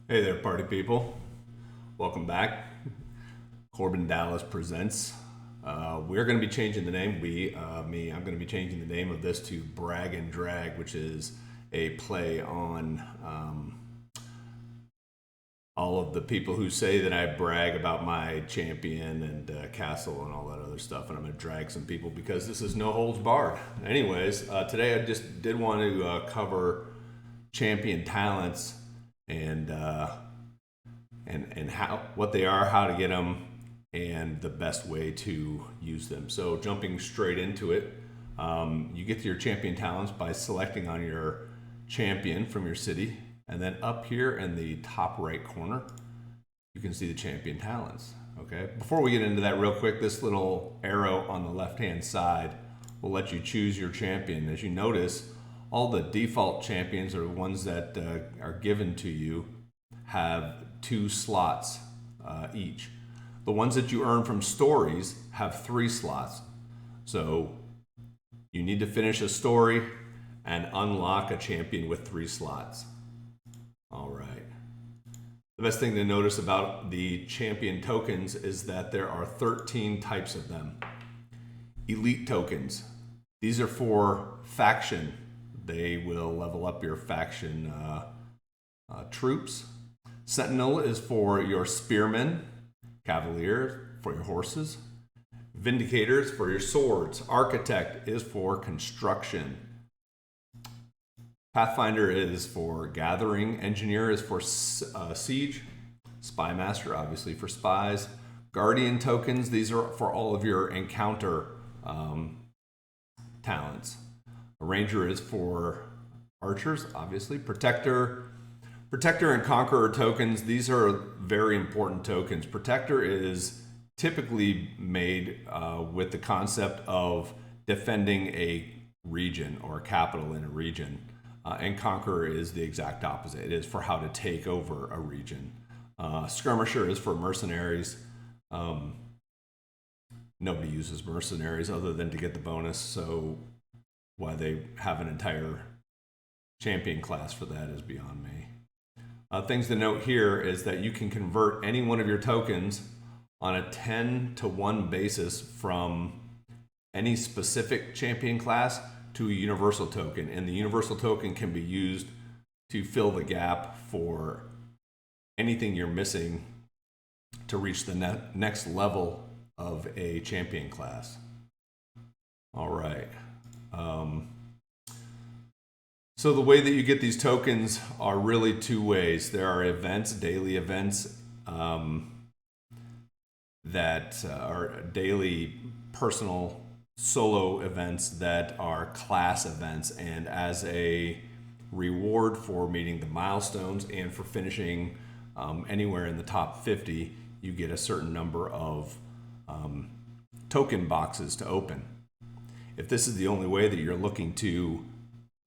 Hey there, party people. Welcome back. Corbin Dallas presents. We're going to be changing the name. I'm going to be changing the name of this to Brag and Drag, which is a play on all of the people who say that I brag about my champion and castle and all that other stuff. And I'm going to drag some people because this is no holds barred. Anyways, today I just did want to cover champion talents and how what they are, how to get them, and the best way to use them. So jumping straight into it, you get to your champion talents by selecting on your champion from your city, and then up here in the top right corner, you can see the champion talents. Okay. Before we get into that, real quick, this little arrow on the left-hand side will let you choose your champion. As you notice, all the default champions, or the ones that are given to you, have 2 slots each. The ones that you earn from stories have 3 slots. So you need to finish a story and unlock a champion with 3 slots. All right. The best thing to notice about the champion tokens is that there are 13 types of them. Elite tokens. These are for faction. They will level up your faction troops. Sentinel is for your spearmen. Cavalier for your horses. Vindicators for your swords. Architect is for construction. Pathfinder is for gathering. Engineer is for siege. Spy Master, obviously, for spies. Guardian tokens, these are for all of your encounter talents. A Ranger is for archers, obviously. Protector and Conqueror tokens, these are very important tokens. Protector is typically made with the concept of defending a region or a capital in a region. And Conqueror is the exact opposite. It is for how to take over a region. Skirmisher is for mercenaries. Nobody uses mercenaries other than to get the bonus, so why they have an entire champion class for that is beyond me. Things to note here is that you can convert any one of your tokens on a 10-to-1 basis from any specific champion class to a universal token. And the universal token can be used to fill the gap for anything you're missing to reach the next level of a champion class. All right. So the way that you get these tokens are really 2 ways. There are events, daily events, that are daily personal solo events that are class events. And as a reward for meeting the milestones and for finishing anywhere in the top 50, you get a certain number of token boxes to open. If this is the only way that you're looking to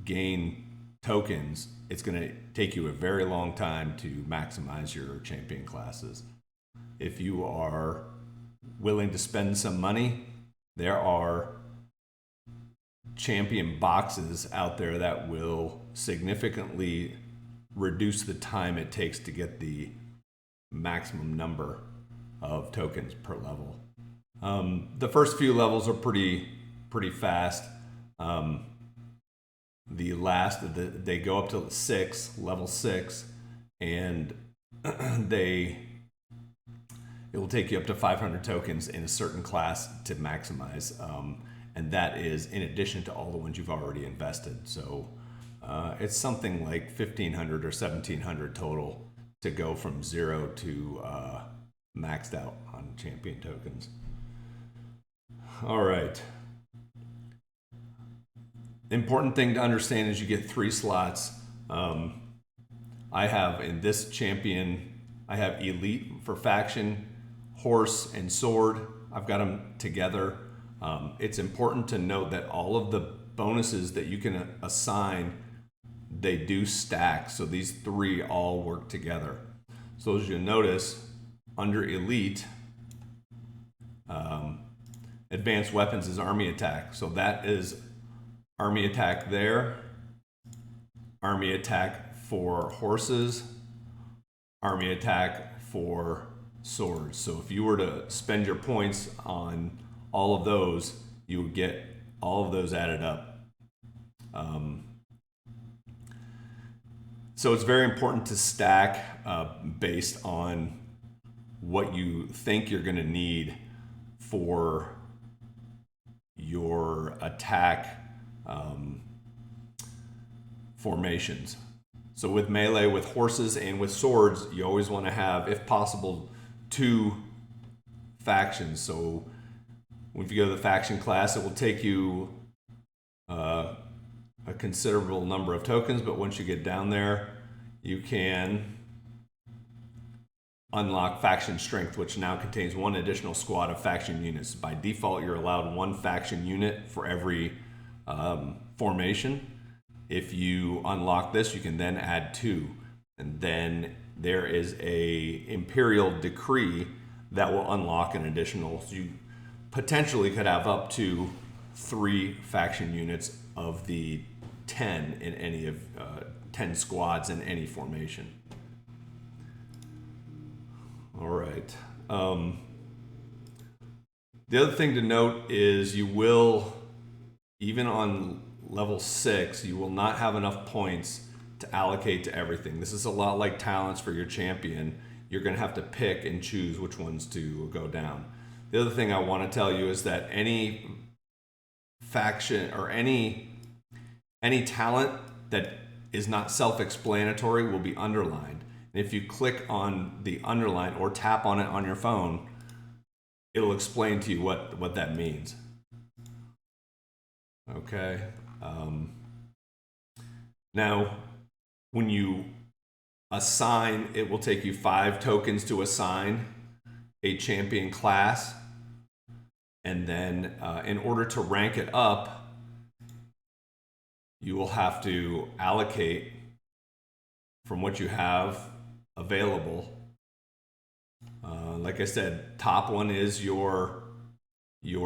gain tokens, it's going to take you a very long time to maximize your champion classes. If you are willing to spend some money, there are champion boxes out there that will significantly reduce the time it takes to get the maximum number of tokens per level. The first few levels are pretty fast. The last, they go up to level 6, and it will take you up to 500 tokens in a certain class to maximize. And that is in addition to all the ones you've already invested. So it's something like 1,500 or 1,700 total to go from 0 to maxed out on champion tokens. All right. Important thing to understand is you get 3 slots. I have in this champion, I have elite for faction, horse, and sword. I've got them together. It's important to note that all of the bonuses that you can assign, they do stack. So these 3 all work together. So as you notice, under elite, advanced weapons is army attack. So that is army attack there, army attack for horses, army attack for swords. So if you were to spend your points on all of those, you would get all of those added up. So it's very important to stack based on what you think you're going to need for your attack formations. So with melee, with horses, and with swords, you always want to have, if possible, 2 factions. So if you go to the faction class, it will take you a considerable number of tokens, but once you get down there, you can unlock faction strength, which now contains 1 additional squad of faction units. By default, you're allowed 1 faction unit for every formation. If you unlock this, you can then add 2. And then there is a imperial decree that will unlock an additional, so you potentially could have up to 3 faction units of the 10 in any of 10 squads in any formation. All right. The other thing to note is you will, even on level 6, you will not have enough points to allocate to everything. This is a lot like talents for your champion. You're going to have to pick and choose which ones to go down. The other thing I want to tell you is that any faction or any talent that is not self-explanatory will be underlined. And if you click on the underline or tap on it on your phone, it'll explain to you what that means. Okay. Now, when you assign, it will take you 5 tokens to assign a champion class. And then in order to rank it up, you will have to allocate from what you have available. Like I said, top one is your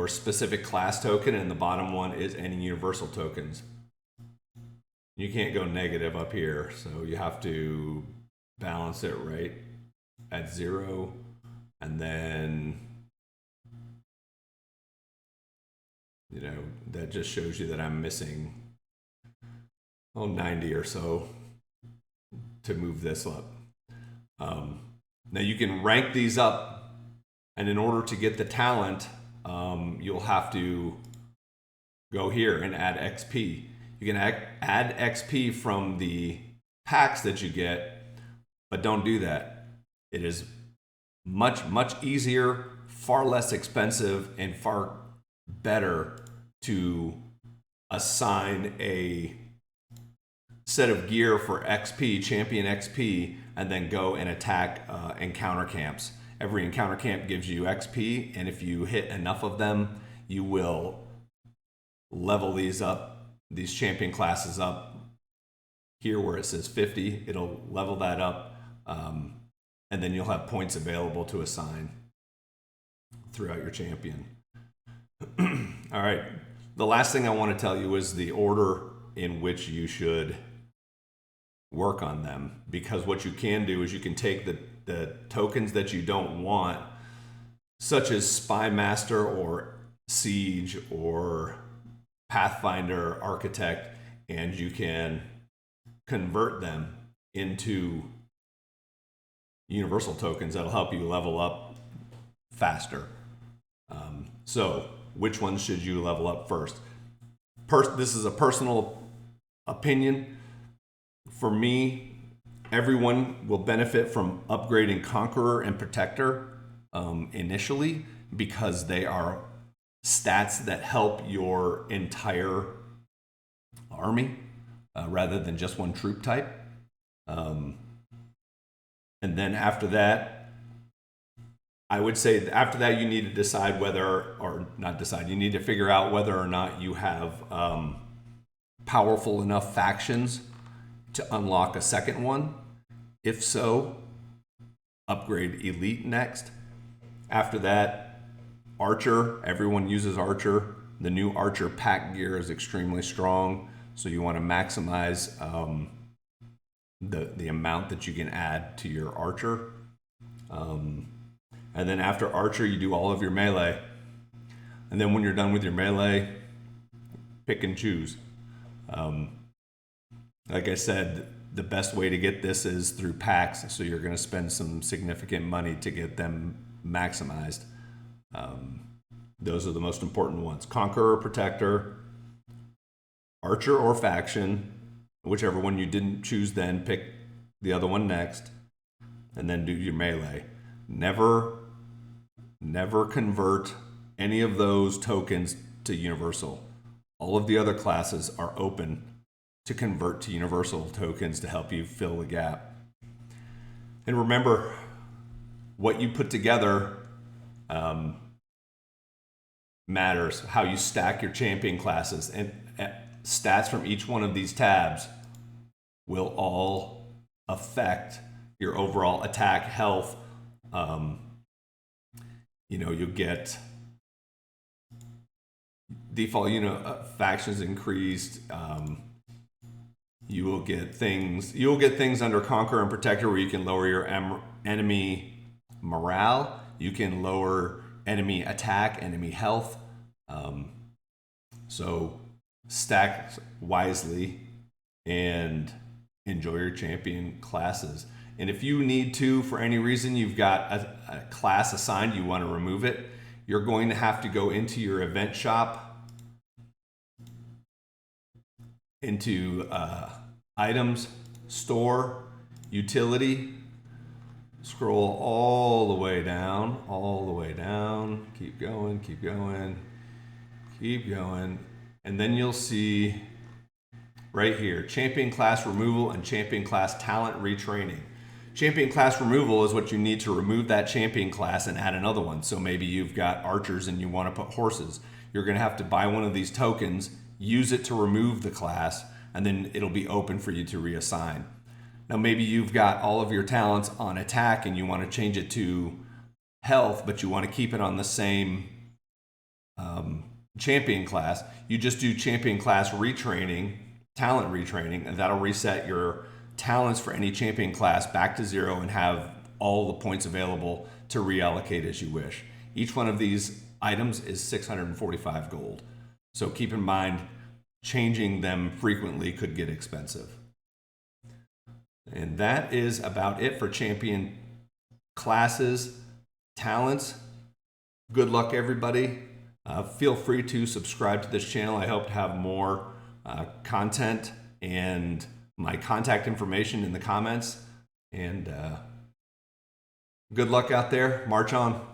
specific class token, and the bottom one is any universal tokens. You can't go negative up here, so you have to balance it right at 0, and then that just shows you that I'm missing 90 or so to move this up. Now you can rank these up, and in order to get the talent, you'll have to go here and add XP. You can add XP from the packs that you get, but don't do that. It is much, much easier, far less expensive, and far better to assign a set of gear for XP, champion XP, and then go and attack encounter camps. Every encounter camp gives you XP, and if you hit enough of them, you will level these up, these champion classes up. Here where it says 50, it'll level that up, and then you'll have points available to assign throughout your champion. All right, the last thing I want to tell you is the order in which you should work on them, because what you can do is you can take the tokens that you don't want, such as Spy Master or Siege or Pathfinder Architect, and you can convert them into universal tokens that'll help you level up faster. So which ones should you level up first? This is a personal opinion. For me, everyone will benefit from upgrading Conqueror and Protector initially, because they are stats that help your entire army rather than just one troop type. And then after that, I would say after that you need to decide you need to figure out whether or not you have powerful enough factions to unlock a second one. If so, upgrade Elite next. After that, Archer. Everyone uses Archer. The new Archer pack gear is extremely strong, so you want to maximize the amount that you can add to your archer. And then after archer, you do all of your melee. And then when you're done with your melee, pick and choose. Like I said, the best way to get this is through packs. So you're going to spend some significant money to get them maximized. Those are the most important ones: Conqueror, Protector, Archer, or Faction. Whichever one you didn't choose then, pick the other one next, and then do your melee. Never convert any of those tokens to universal. All of the other classes are open to convert to universal tokens to help you fill the gap. And remember, what you put together matters. How you stack your champion classes, and stats from each one of these tabs will all affect your overall attack, health. You'll get default factions increased. You will get things under Conqueror and Protector where you can lower your enemy morale. You can lower enemy attack, enemy health. So stack wisely and enjoy your champion classes. And if you need to, for any reason, you've got a class assigned, you want to remove it, you're going to have to go into your event shop, into items, store, utility, scroll all the way down, keep going, and then you'll see right here, champion class removal and champion class talent retraining. Champion class removal is what you need to remove that champion class and add another one. So maybe you've got archers and you want to put horses. You're going to have to buy one of these tokens, use it to remove the class, and then it'll be open for you to reassign. Now maybe you've got all of your talents on attack and you want to change it to health, but you want to keep it on the same champion class. You just do champion class retraining, talent retraining, and that'll reset your talents for any champion class back to 0 and have all the points available to reallocate as you wish. Each one of these items is 645 gold. So keep in mind, changing them frequently could get expensive. And that is about it for champion classes, talents. Good luck, everybody. Feel free to subscribe to this channel. I hope to have more content and my contact information in the comments. And good luck out there. March on.